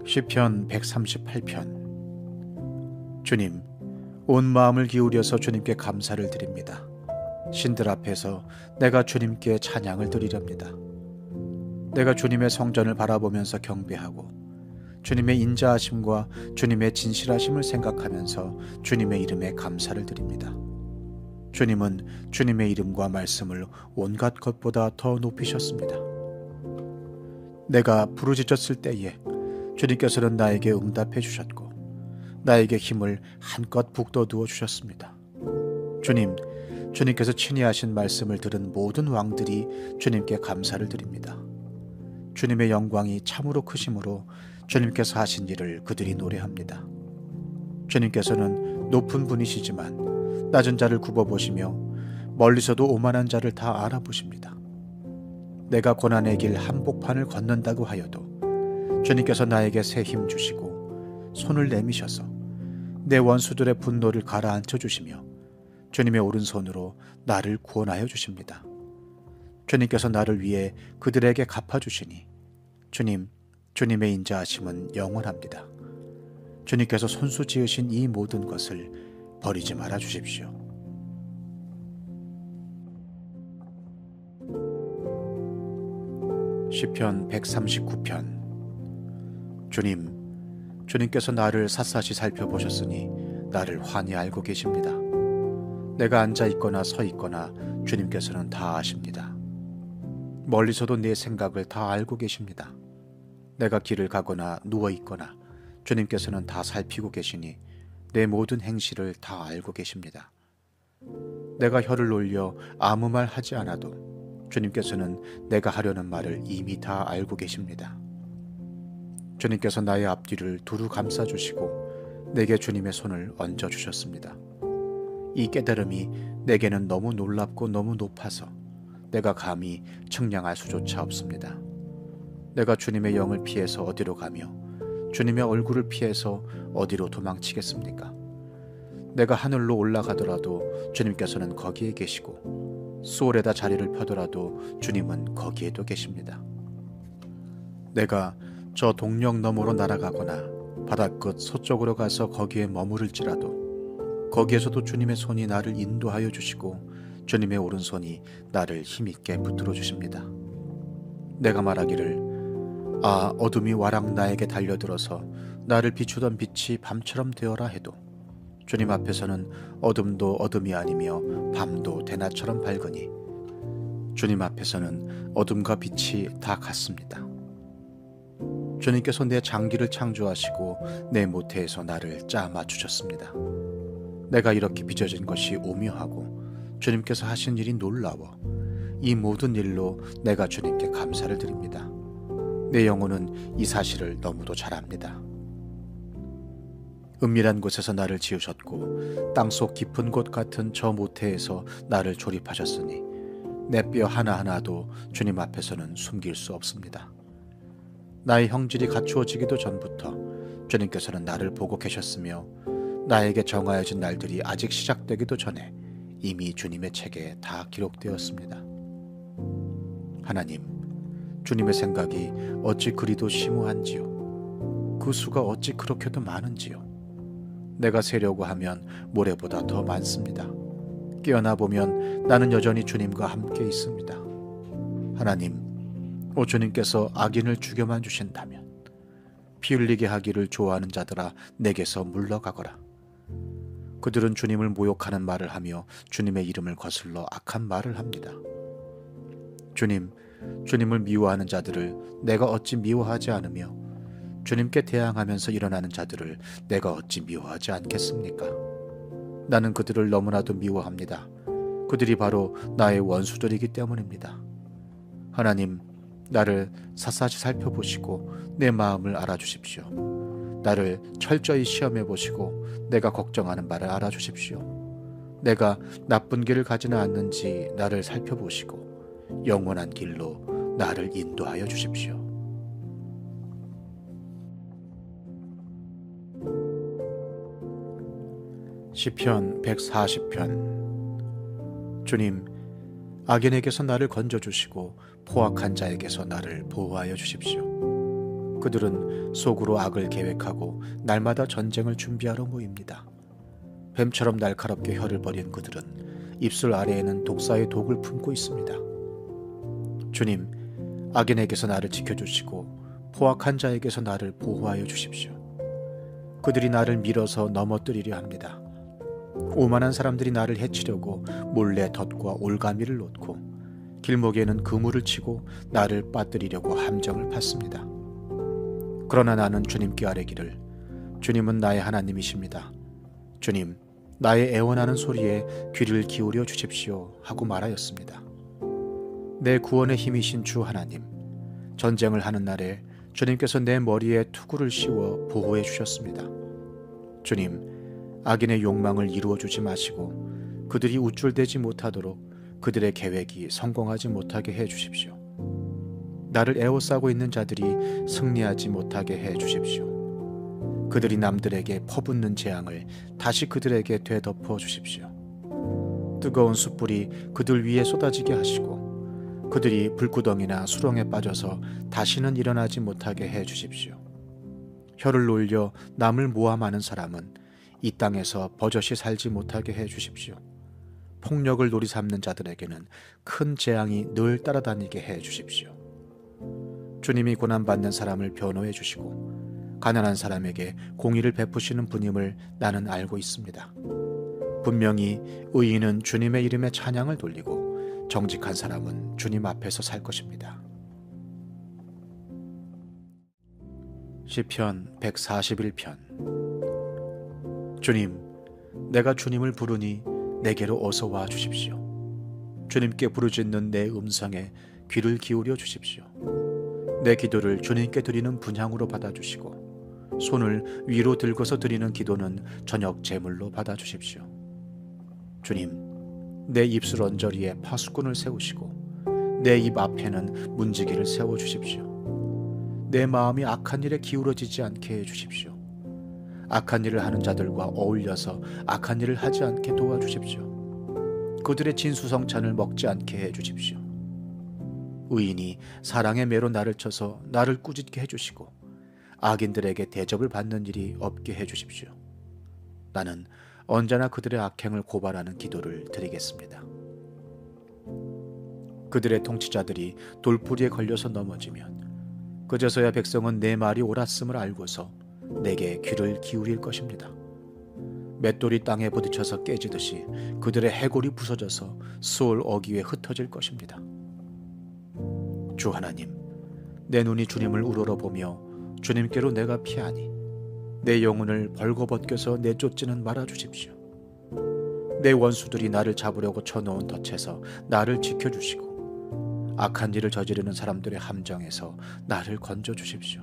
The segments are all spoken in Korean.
시편 138편. 주님, 온 마음을 기울여서 주님께 감사를 드립니다. 신들 앞에서 내가 주님께 찬양을 드리렵니다. 내가 주님의 성전을 바라보면서 경배하고 주님의 인자하심과 주님의 진실하심을 생각하면서 주님의 이름에 감사를 드립니다. 주님은 주님의 이름과 말씀을 온갖 것보다 더 높이셨습니다. 내가 부르짖었을 때에 주님께서는 나에게 응답해 주셨고 나에게 힘을 한껏 북돋우어 주셨습니다. 주님께서 친히 하신 말씀을 들은 모든 왕들이 주님께 감사를 드립니다. 주님의 영광이 참으로 크심으로 주님께서 하신 일을 그들이 노래합니다. 주님께서는 높은 분이시지만 낮은 자를 굽어보시며 멀리서도 오만한 자를 다 알아보십니다. 내가 고난의 길 한복판을 걷는다고 하여도 주님께서 나에게 새 힘 주시고 손을 내미셔서 내 원수들의 분노를 가라앉혀 주시며 주님의 오른손으로 나를 구원하여 주십니다. 주님께서 나를 위해 그들에게 갚아주시니 주님의 인자하심은 영원합니다. 주님께서 손수 지으신 이 모든 것을 버리지 말아 주십시오. 시편 139편. 주님께서 나를 샅샅이 살펴보셨으니 나를 환히 알고 계십니다. 내가 앉아있거나 서있거나 주님께서는 다 아십니다. 멀리서도 내 생각을 다 알고 계십니다. 내가 길을 가거나 누워있거나 주님께서는 다 살피고 계시니 내 모든 행실을 다 알고 계십니다. 내가 혀를 놀려 아무 말 하지 않아도 주님께서는 내가 하려는 말을 이미 다 알고 계십니다. 주님께서 나의 앞뒤를 두루 감싸주시고 내게 주님의 손을 얹어주셨습니다. 이 깨달음이 내게는 너무 놀랍고 너무 높아서 내가 감히 측량할 수조차 없습니다. 내가 주님의 영을 피해서 어디로 가며 주님의 얼굴을 피해서 어디로 도망치겠습니까? 내가 하늘로 올라가더라도 주님께서는 거기에 계시고 수월에다 자리를 펴더라도 주님은 거기에도 계십니다. 내가 저 동력 너머로 날아가거나 바다끝 서쪽으로 가서 거기에 머무를지라도 거기에서도 주님의 손이 나를 인도하여 주시고 주님의 오른손이 나를 힘있게 붙들어 주십니다. 내가 말하기를 어둠이 와락 나에게 달려들어서 나를 비추던 빛이 밤처럼 되어라 해도 주님 앞에서는 어둠도 어둠이 아니며 밤도 대낮처럼 밝으니 주님 앞에서는 어둠과 빛이 다 같습니다. 주님께서 내 장기를 창조하시고 내 모태에서 나를 짜 맞추셨습니다. 내가 이렇게 빚어진 것이 오묘하고 주님께서 하신 일이 놀라워 이 모든 일로 내가 주님께 감사를 드립니다. 내 영혼은 이 사실을 너무도 잘 압니다. 은밀한 곳에서 나를 지으셨고 땅속 깊은 곳 같은 저 모태에서 나를 조립하셨으니 내 뼈 하나하나도 주님 앞에서는 숨길 수 없습니다. 나의 형질이 갖추어지기도 전부터 주님께서는 나를 보고 계셨으며 나에게 정하여진 날들이 아직 시작되기도 전에 이미 주님의 책에 다 기록되었습니다. 하나님, 주님의 생각이 어찌 그리도 심오한지요. 그 수가 어찌 그렇게도 많은지요. 내가 세려고 하면 모래보다 더 많습니다. 깨어나 보면 나는 여전히 주님과 함께 있습니다. 하나님, 주님께서 악인을 죽여만 주신다면 피 흘리게 하기를 좋아하는 자들아 내게서 물러가거라. 그들은 주님을 모욕하는 말을 하며 주님의 이름을 거슬러 악한 말을 합니다. 주님을 미워하는 자들을 내가 어찌 미워하지 않으며 주님께 대항하면서 일어나는 자들을 내가 어찌 미워하지 않겠습니까? 나는 그들을 너무나도 미워합니다. 그들이 바로 나의 원수들이기 때문입니다. 하나님, 나를 샅샅이 살펴보시고 내 마음을 알아주십시오. 나를 철저히 시험해 보시고 내가 걱정하는 바를 알아주십시오. 내가 나쁜 길을 가지는 않는지 나를 살펴보시고 영원한 길로 나를 인도하여 주십시오. 시편 140편. 주님, 악인에게서 나를 건져주시고 포악한 자에게서 나를 보호하여 주십시오. 그들은 속으로 악을 계획하고 날마다 전쟁을 준비하러 모입니다. 뱀처럼 날카롭게 혀를 버린 그들은 입술 아래에는 독사의 독을 품고 있습니다. 주님, 악인에게서 나를 지켜주시고 포악한 자에게서 나를 보호하여 주십시오. 그들이 나를 밀어서 넘어뜨리려 합니다. 오만한 사람들이 나를 해치려고 몰래 덫과 올가미를 놓고 길목에는 그물을 치고 나를 빠뜨리려고 함정을 팠습니다. 그러나 나는 주님께 아뢰기를, 주님은 나의 하나님이십니다. 주님, 나의 애원하는 소리에 귀를 기울여 주십시오 하고 말하였습니다. 내 구원의 힘이신 주 하나님, 전쟁을 하는 날에 주님께서 내 머리에 투구를 씌워 보호해 주셨습니다. 주님, 악인의 욕망을 이루어 주지 마시고 그들이 우쭐대지 못하도록 그들의 계획이 성공하지 못하게 해 주십시오. 나를 에워싸고 있는 자들이 승리하지 못하게 해 주십시오. 그들이 남들에게 퍼붓는 재앙을 다시 그들에게 되덮어 주십시오. 뜨거운 숯불이 그들 위에 쏟아지게 하시고 그들이 불구덩이나 수렁에 빠져서 다시는 일어나지 못하게 해 주십시오. 혀를 놀려 남을 모함하는 사람은 이 땅에서 버젓이 살지 못하게 해 주십시오. 폭력을 놀이삼는 자들에게는 큰 재앙이 늘 따라다니게 해 주십시오. 주님이 고난받는 사람을 변호해 주시고 가난한 사람에게 공의를 베푸시는 분임을 나는 알고 있습니다. 분명히 의인은 주님의 이름에 찬양을 돌리고 정직한 사람은 주님 앞에서 살 것입니다. 시편 141편. 주님, 내가 주님을 부르니 내게로 어서 와 주십시오. 주님께 부르짖는 내 음성에 귀를 기울여 주십시오. 내 기도를 주님께 드리는 분향으로 받아주시고 손을 위로 들고서 드리는 기도는 저녁 제물로 받아주십시오. 주님, 내 입술 언저리에 파수꾼을 세우시고 내 입 앞에는 문지기를 세워주십시오. 내 마음이 악한 일에 기울어지지 않게 해주십시오. 악한 일을 하는 자들과 어울려서 악한 일을 하지 않게 도와주십시오. 그들의 진수성찬을 먹지 않게 해주십시오. 의인이 사랑의 매로 나를 쳐서 나를 꾸짖게 해주시고 악인들에게 대접을 받는 일이 없게 해주십시오. 나는 언제나 그들의 악행을 고발하는 기도를 드리겠습니다. 그들의 통치자들이 돌부리에 걸려서 넘어지면 그제서야 백성은 내 말이 옳았음을 알고서 내게 귀를 기울일 것입니다. 맷돌이 땅에 부딪혀서 깨지듯이 그들의 해골이 부서져서 수월 어귀에 흩어질 것입니다. 주 하나님, 내 눈이 주님을 우러러보며 주님께로 내가 피하니 내 영혼을 벌거벗겨서 내쫓지는 말아주십시오. 내 원수들이 나를 잡으려고 쳐놓은 덫에서 나를 지켜주시고 악한 일을 저지르는 사람들의 함정에서 나를 건져주십시오.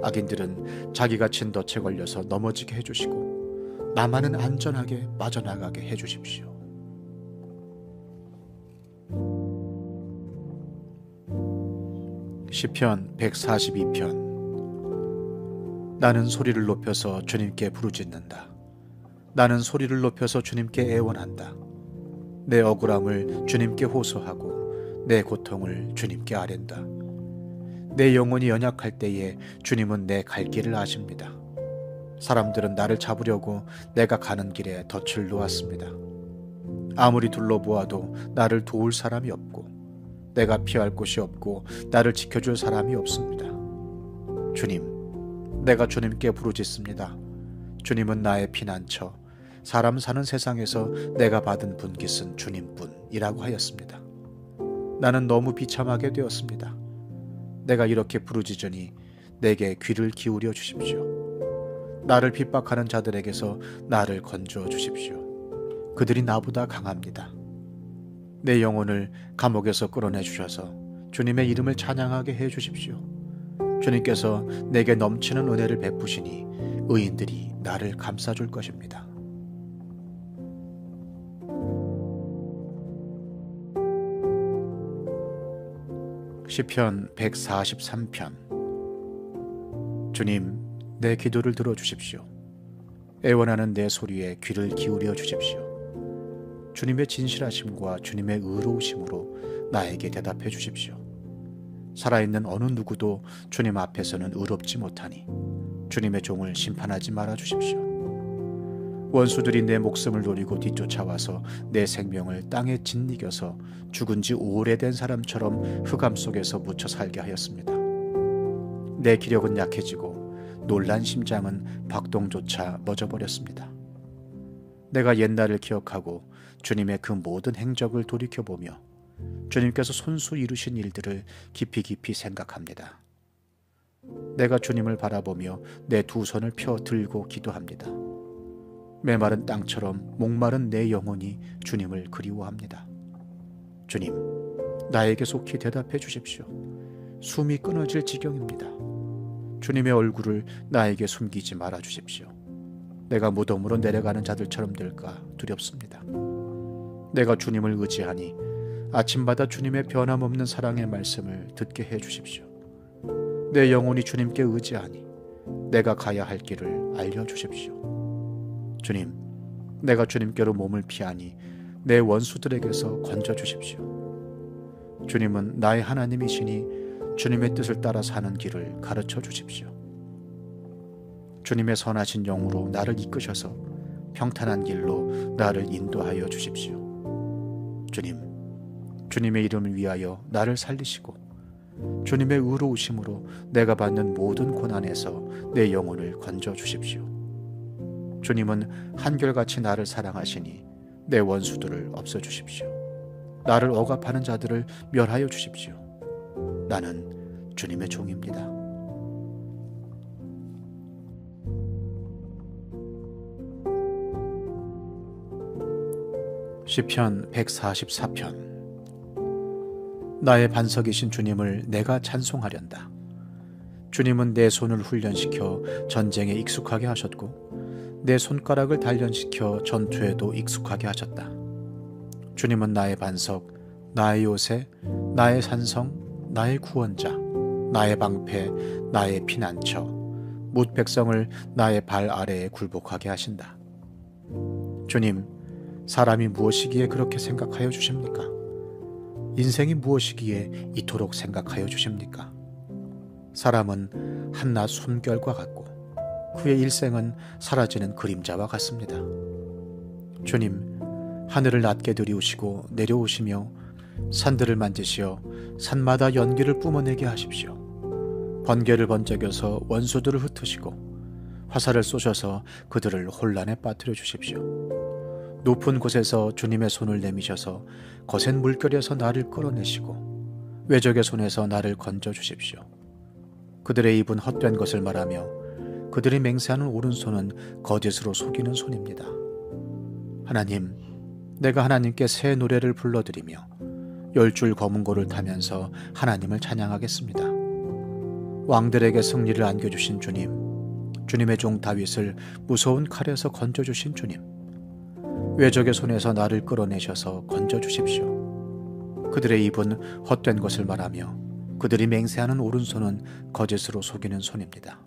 악인들은 자기가 친 덫에 걸려서 넘어지게 해주시고 나만은 안전하게 빠져나가게 해주십시오. 시편 142편. 나는 소리를 높여서 주님께 부르짖는다. 나는 소리를 높여서 주님께 애원한다. 내 억울함을 주님께 호소하고 내 고통을 주님께 아랜다. 내 영혼이 연약할 때에 주님은 내 갈 길을 아십니다. 사람들은 나를 잡으려고 내가 가는 길에 덫을 놓았습니다. 아무리 둘러보아도 나를 도울 사람이 없고 내가 피할 곳이 없고 나를 지켜줄 사람이 없습니다. 주님, 내가 주님께 부르짖습니다. 주님은 나의 피난처, 사람 사는 세상에서 내가 받은 분깃은 주님뿐이라고 하였습니다. 나는 너무 비참하게 되었습니다. 내가 이렇게 부르짖으니 내게 귀를 기울여 주십시오. 나를 핍박하는 자들에게서 나를 건져 주십시오. 그들이 나보다 강합니다. 내 영혼을 감옥에서 끌어내 주셔서 주님의 이름을 찬양하게 해 주십시오. 주님께서 내게 넘치는 은혜를 베푸시니 의인들이 나를 감싸줄 것입니다. 시편 143편. 주님, 내 기도를 들어주십시오. 애원하는 내 소리에 귀를 기울여 주십시오. 주님의 진실하심과 주님의 의로우심으로 나에게 대답해 주십시오. 살아있는 어느 누구도 주님 앞에서는 의롭지 못하니 주님의 종을 심판하지 말아 주십시오. 원수들이 내 목숨을 노리고 뒤쫓아와서 내 생명을 땅에 짓이겨서 죽은 지 오래된 사람처럼 흑암 속에서 묻혀 살게 하였습니다. 내 기력은 약해지고 놀란 심장은 박동조차 멎어버렸습니다. 내가 옛날을 기억하고 주님의 그 모든 행적을 돌이켜보며 주님께서 손수 이루신 일들을 깊이 깊이 생각합니다. 내가 주님을 바라보며 내 두 손을 펴 들고 기도합니다. 메마른 땅처럼 목마른 내 영혼이 주님을 그리워합니다. 주님, 나에게 속히 대답해 주십시오. 숨이 끊어질 지경입니다. 주님의 얼굴을 나에게 숨기지 말아 주십시오. 내가 무덤으로 내려가는 자들처럼 될까 두렵습니다. 내가 주님을 의지하니 아침마다 주님의 변함없는 사랑의 말씀을 듣게 해 주십시오. 내 영혼이 주님께 의지하니 내가 가야 할 길을 알려주십시오. 주님, 내가 주님께로 몸을 피하니 내 원수들에게서 건져주십시오. 주님은 나의 하나님이시니 주님의 뜻을 따라 사는 길을 가르쳐 주십시오. 주님의 선하신 영으로 나를 이끄셔서 평탄한 길로 나를 인도하여 주십시오. 주님, 주님의 이름을 위하여 나를 살리시고 주님의 의로우심으로 내가 받는 모든 고난에서 내 영혼을 건져 주십시오. 주님은 한결같이 나를 사랑하시니 내 원수들을 없애주십시오. 나를 억압하는 자들을 멸하여 주십시오. 나는 주님의 종입니다. 시편 144편. 나의 반석이신 주님을 내가 찬송하련다. 주님은 내 손을 훈련시켜 전쟁에 익숙하게 하셨고 내 손가락을 단련시켜 전투에도 익숙하게 하셨다. 주님은 나의 반석, 나의 요새, 나의 산성, 나의 구원자, 나의 방패, 나의 피난처, 뭇 백성을 나의 발 아래에 굴복하게 하신다. 주님, 사람이 무엇이기에 그렇게 생각하여 주십니까? 인생이 무엇이기에 이토록 생각하여 주십니까? 사람은 한낮 숨결과 같고 그의 일생은 사라지는 그림자와 같습니다. 주님, 하늘을 낮게 들이우시고 내려오시며 산들을 만지시어 산마다 연기를 뿜어내게 하십시오. 번개를 번쩍여서 원수들을 흩으시고 화살을 쏘셔서 그들을 혼란에 빠뜨려 주십시오. 높은 곳에서 주님의 손을 내미셔서 거센 물결에서 나를 끌어내시고 외적의 손에서 나를 건져 주십시오. 그들의 입은 헛된 것을 말하며 그들이 맹세하는 오른손은 거짓으로 속이는 손입니다. 하나님, 내가 하나님께 새 노래를 불러드리며 10줄 검은고를 타면서 하나님을 찬양하겠습니다. 왕들에게 승리를 안겨주신 주님, 주님의 종 다윗을 무서운 칼에서 건져주신 주님, 외적의 손에서 나를 끌어내셔서 건져주십시오. 그들의 입은 헛된 것을 말하며 그들이 맹세하는 오른손은 거짓으로 속이는 손입니다.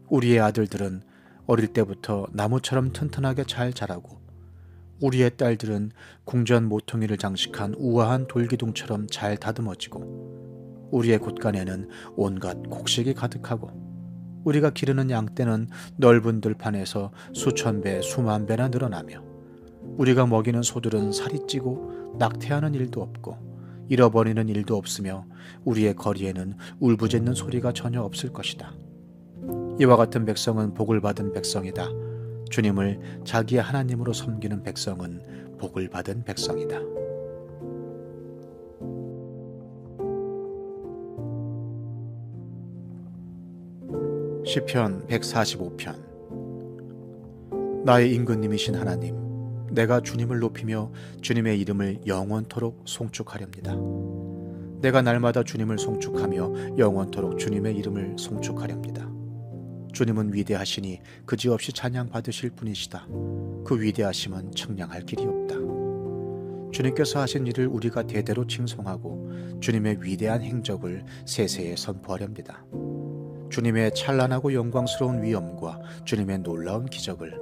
우리의 아들들은 어릴 때부터 나무처럼 튼튼하게 잘 자라고 우리의 딸들은 궁전 모퉁이를 장식한 우아한 돌기둥처럼 잘 다듬어지고 우리의 곳간에는 온갖 곡식이 가득하고 우리가 기르는 양떼는 넓은 들판에서 수천 배 수만 배나 늘어나며 우리가 먹이는 소들은 살이 찌고 낙태하는 일도 없고 잃어버리는 일도 없으며 우리의 거리에는 울부짖는 소리가 전혀 없을 것이다. 이와 같은 백성은 복을 받은 백성이다. 주님을 자기의 하나님으로 섬기는 백성은 복을 받은 백성이다. 시편 145편. 나의 임금님이신 하나님, 내가 주님을 높이며 주님의 이름을 영원토록 송축하렵니다. 내가 날마다 주님을 송축하며 영원토록 주님의 이름을 송축하렵니다. 주님은 위대하시니 그지없이 찬양받으실 분이시다. 그 위대하심은 측량할 길이 없다. 주님께서 하신 일을 우리가 대대로 칭송하고 주님의 위대한 행적을 세세에 선포하렵니다. 주님의 찬란하고 영광스러운 위엄과 주님의 놀라운 기적을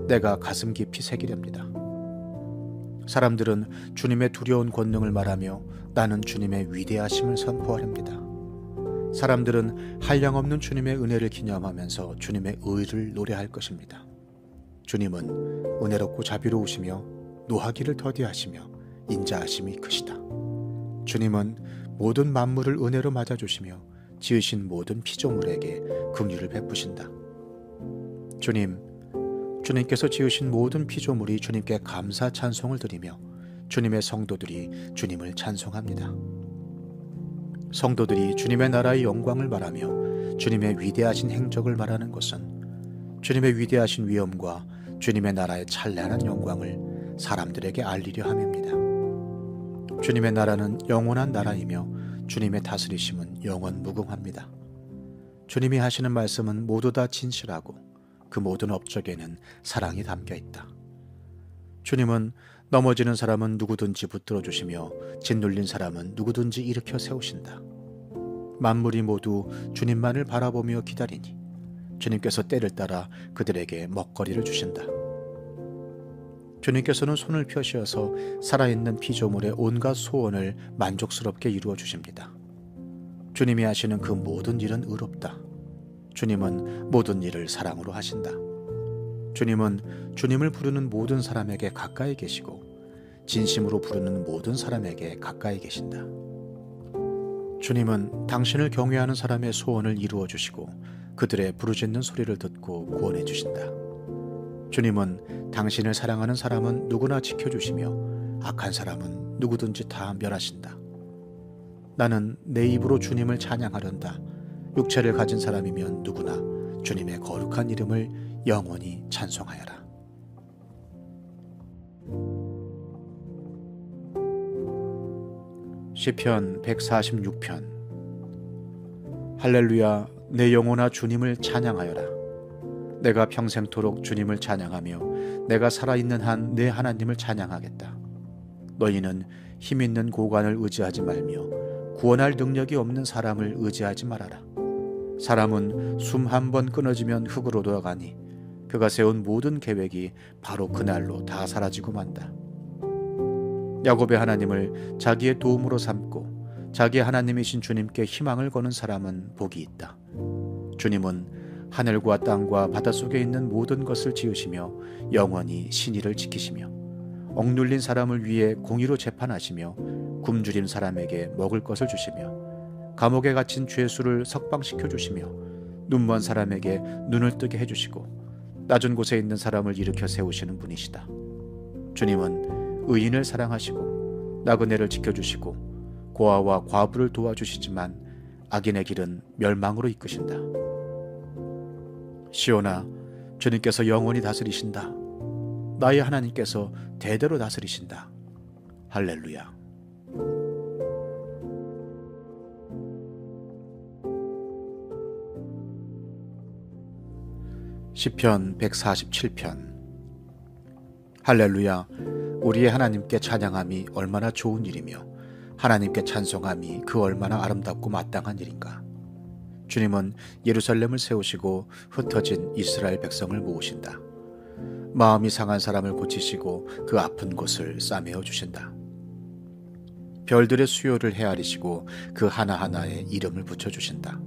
내가 가슴 깊이 새기렵니다. 사람들은 주님의 두려운 권능을 말하며 나는 주님의 위대하심을 선포하렵니다. 사람들은 한량없는 주님의 은혜를 기념하면서 주님의 의를 노래할 것입니다. 주님은 은혜롭고 자비로우시며 노하기를 더디하시며 인자하심이 크시다. 주님은 모든 만물을 은혜로 맞아주시며 지으신 모든 피조물에게 긍휼을 베푸신다. 주님께서 지으신 모든 피조물이 주님께 감사 찬송을 드리며 주님의 성도들이 주님을 찬송합니다. 성도들이 주님의 나라의 영광을 말하며 주님의 위대하신 행적을 말하는 것은 주님의 위대하신 위엄과 주님의 나라의 찬란한 영광을 사람들에게 알리려 함입니다. 주님의 나라는 영원한 나라이며 주님의 다스리심은 영원 무궁합니다. 주님이 하시는 말씀은 모두 다 진실하고 그 모든 업적에는 사랑이 담겨 있다. 주님은 넘어지는 사람은 누구든지 붙들어 주시며 짓눌린 사람은 누구든지 일으켜 세우신다. 만물이 모두 주님만을 바라보며 기다리니 주님께서 때를 따라 그들에게 먹거리를 주신다. 주님께서는 손을 펴시어서 살아있는 피조물의 온갖 소원을 만족스럽게 이루어 주십니다. 주님이 하시는 그 모든 일은 의롭다. 주님은 모든 일을 사랑으로 하신다. 주님은 주님을 부르는 모든 사람에게 가까이 계시고 진심으로 부르는 모든 사람에게 가까이 계신다. 주님은 당신을 경외하는 사람의 소원을 이루어 주시고 그들의 부르짖는 소리를 듣고 구원해 주신다. 주님은 당신을 사랑하는 사람은 누구나 지켜주시며 악한 사람은 누구든지 다 멸하신다. 나는 내 입으로 주님을 찬양하련다. 육체를 가진 사람이면 누구나 주님의 거룩한 이름을 영원히 찬송하여라. 시편 146편. 할렐루야, 내 영혼아 주님을 찬양하여라. 내가 평생토록 주님을 찬양하며 내가 살아있는 한 내 하나님을 찬양하겠다. 너희는 힘있는 고관을 의지하지 말며 구원할 능력이 없는 사람을 의지하지 말아라. 사람은 숨 한 번 끊어지면 흙으로 돌아가니 그가 세운 모든 계획이 바로 그날로 다 사라지고 만다. 야곱의 하나님을 자기의 도움으로 삼고 자기의 하나님이신 주님께 희망을 거는 사람은 복이 있다. 주님은 하늘과 땅과 바닷속에 있는 모든 것을 지으시며 영원히 신의를 지키시며 억눌린 사람을 위해 공의로 재판하시며 굶주린 사람에게 먹을 것을 주시며 감옥에 갇힌 죄수를 석방시켜 주시며 눈먼 사람에게 눈을 뜨게 해주시고 낮은 곳에 있는 사람을 일으켜 세우시는 분이시다. 주님은 의인을 사랑하시고 나그네를 지켜주시고 고아와 과부를 도와주시지만 악인의 길은 멸망으로 이끄신다. 시온아, 주님께서 영원히 다스리신다. 나의 하나님께서 대대로 다스리신다. 할렐루야. 시편 147편. 할렐루야, 우리의 하나님께 찬양함이 얼마나 좋은 일이며 하나님께 찬송함이 그 얼마나 아름답고 마땅한 일인가. 주님은 예루살렘을 세우시고 흩어진 이스라엘 백성을 모으신다. 마음이 상한 사람을 고치시고 그 아픈 곳을 싸매어 주신다. 별들의 수요를 헤아리시고 그 하나하나에 이름을 붙여주신다.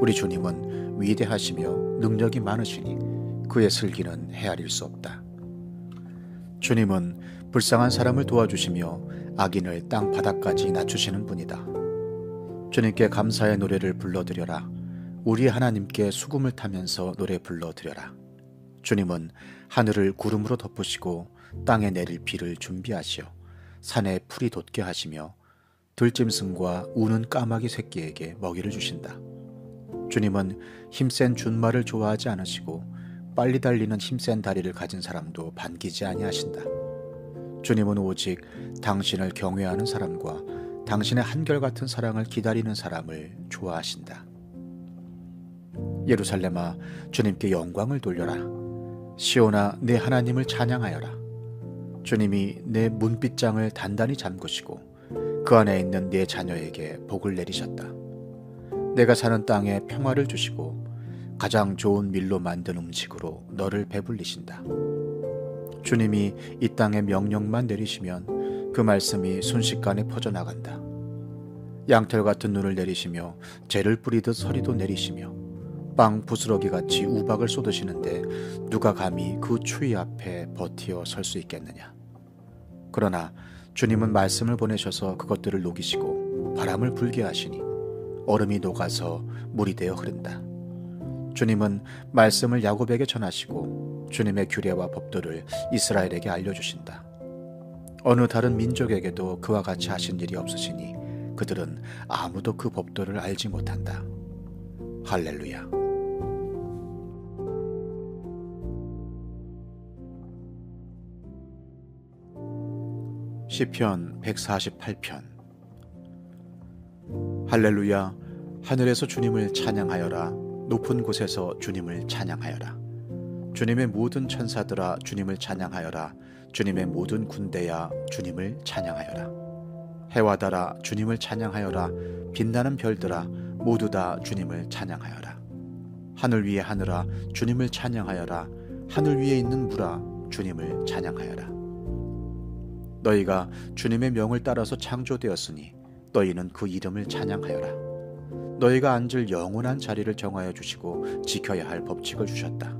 우리 주님은 위대하시며 능력이 많으시니 그의 슬기는 헤아릴 수 없다. 주님은 불쌍한 사람을 도와주시며 악인을 땅 바닥까지 낮추시는 분이다. 주님께 감사의 노래를 불러드려라. 우리 하나님께 수금을 타면서 노래 불러드려라. 주님은 하늘을 구름으로 덮으시고 땅에 내릴 비를 준비하시어 산에 풀이 돋게 하시며 들짐승과 우는 까마귀 새끼에게 먹이를 주신다. 주님은 힘센 준말을 좋아하지 않으시고 빨리 달리는 힘센 다리를 가진 사람도 반기지 아니하신다. 주님은 오직 당신을 경외하는 사람과 당신의 한결같은 사랑을 기다리는 사람을 좋아하신다. 예루살렘아, 주님께 영광을 돌려라. 시온아, 내 하나님을 찬양하여라. 주님이 내 문빗장을 단단히 잠그시고 그 안에 있는 내 자녀에게 복을 내리셨다. 내가 사는 땅에 평화를 주시고 가장 좋은 밀로 만든 음식으로 너를 배불리신다. 주님이 이 땅에 명령만 내리시면 그 말씀이 순식간에 퍼져나간다. 양털 같은 눈을 내리시며 재를 뿌리듯 서리도 내리시며 빵 부스러기같이 우박을 쏟으시는데 누가 감히 그 추위 앞에 버티어 설 수 있겠느냐. 그러나 주님은 말씀을 보내셔서 그것들을 녹이시고 바람을 불게 하시니 얼음이 녹아서 물이 되어 흐른다. 주님은 말씀을 야곱에게 전하시고 주님의 규례와 법도를 이스라엘에게 알려주신다. 어느 다른 민족에게도 그와 같이 하신 일이 없으시니 그들은 아무도 그 법도를 알지 못한다. 할렐루야. 시편 148편. 할렐루야. 하늘에서 주님을 찬양하여라. 높은 곳에서 주님을 찬양하여라. 주님의 모든 천사들아 주님을 찬양하여라. 주님의 모든 군대야 주님을 찬양하여라. 해와 달아 주님을 찬양하여라. 빛나는 별들아 모두 다 주님을 찬양하여라. 하늘 위에 하늘아 주님을 찬양하여라. 하늘 위에 있는 물아 주님을 찬양하여라. 너희가 주님의 명을 따라서 창조되었으니 너희는 그 이름을 찬양하여라. 너희가 앉을 영원한 자리를 정하여 주시고 지켜야 할 법칙을 주셨다.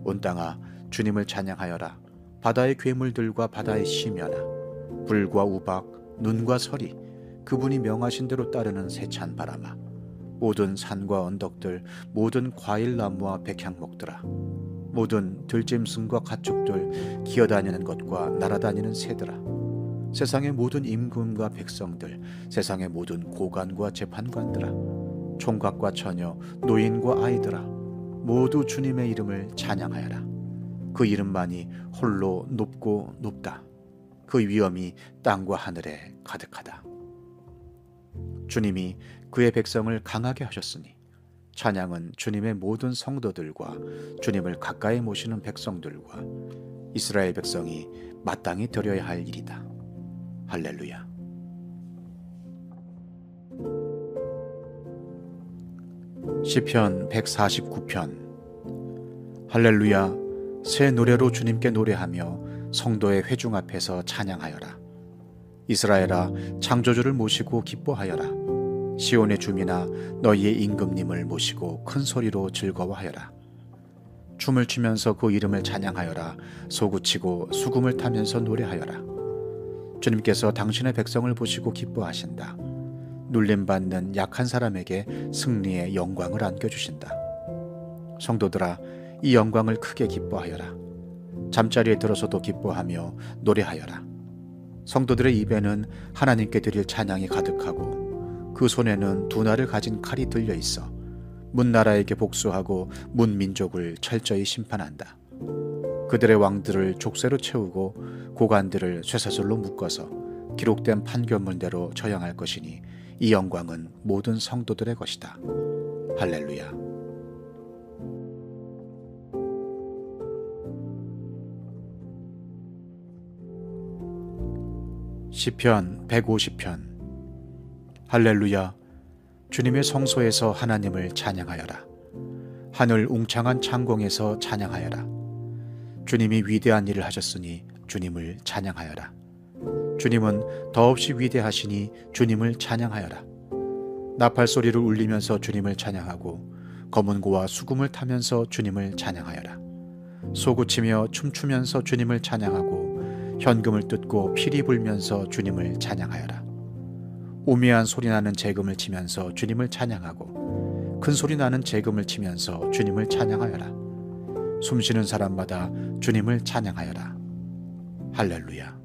온 땅아 주님을 찬양하여라. 바다의 괴물들과 바다의 심연아 불과 우박 눈과 서리 그분이 명하신 대로 따르는 세찬 바람아 모든 산과 언덕들 모든 과일나무와 백향목들아 모든 들짐승과 가축들 기어다니는 것과 날아다니는 새들아 세상의 모든 임금과 백성들 세상의 모든 고관과 재판관들아 총각과 처녀 노인과 아이들아 모두 주님의 이름을 찬양하여라. 그 이름만이 홀로 높고 높다. 그 위엄이 땅과 하늘에 가득하다. 주님이 그의 백성을 강하게 하셨으니 찬양은 주님의 모든 성도들과 주님을 가까이 모시는 백성들과 이스라엘 백성이 마땅히 드려야 할 일이다. 할렐루야. 시편 149편. 할렐루야. 새 노래로 주님께 노래하며 성도의 회중 앞에서 찬양하여라. 이스라엘아 창조주를 모시고 기뻐하여라. 시온의 주민아 너희의 임금님을 모시고 큰 소리로 즐거워하여라. 춤을 추면서 그 이름을 찬양하여라. 소구치고 수금을 타면서 노래하여라. 주님께서 당신의 백성을 보시고 기뻐하신다. 눌림받는 약한 사람에게 승리의 영광을 안겨주신다. 성도들아 이 영광을 크게 기뻐하여라. 잠자리에 들어서도 기뻐하며 노래하여라. 성도들의 입에는 하나님께 드릴 찬양이 가득하고 그 손에는 두 날을 가진 칼이 들려 있어 문나라에게 복수하고 문민족을 철저히 심판한다. 그들의 왕들을 족쇄로 채우고 고관들을 쇠사슬로 묶어서 기록된 판결문대로 처형할 것이니 이 영광은 모든 성도들의 것이다. 할렐루야. 시편 150편. 할렐루야. 주님의 성소에서 하나님을 찬양하여라. 하늘 웅창한 창공에서 찬양하여라. 주님이 위대한 일을 하셨으니 주님을 찬양하여라. 주님은 더없이 위대하시니 주님을 찬양하여라. 나팔 소리를 울리면서 주님을 찬양하고 검은고와 수금을 타면서 주님을 찬양하여라. 소구치며 춤추면서 주님을 찬양하고 현금을 뜯고 피리 불면서 주님을 찬양하여라. 우매한 소리나는 재금을 치면서 주님을 찬양하고 큰 소리나는 재금을 치면서 주님을 찬양하여라. 숨쉬는 사람마다 주님을 찬양하여라. 할렐루야.